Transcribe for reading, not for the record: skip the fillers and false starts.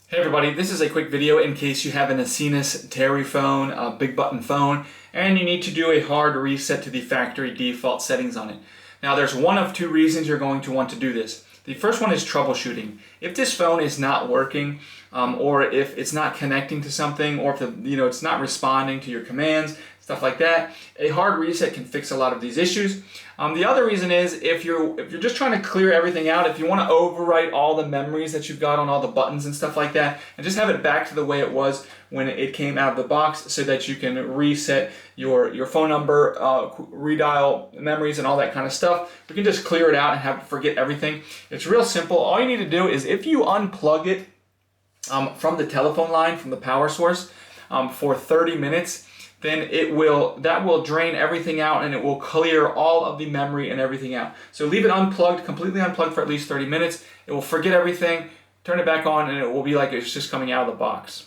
Hey everybody, this is a quick video in case you have an Asenis Terry phone, a big button phone, and you need to do a hard reset to the factory default settings on it. Now there's one of two reasons you're going to want to do this. The first one is troubleshooting. If this phone is not working, or if it's not connecting to something, or if it's not responding to your commands, stuff like that, a hard reset can fix a lot of these issues. The other reason is if you're just trying to clear everything out, if you want to overwrite all the memories that you've got on all the buttons and stuff like that, and just have it back to the way it was when it came out of the box, so that you can reset your phone number, redial memories, and all that kind of stuff. We can just clear it out and have it forget everything. It's real simple. All you need to do is if you unplug it from the telephone line, from the power source, for 30 minutes, then that will drain everything out and it will clear all of the memory and everything out. So leave it unplugged, completely unplugged for at least 30 minutes. It will forget everything, turn it back on, and it will be like it's just coming out of the box.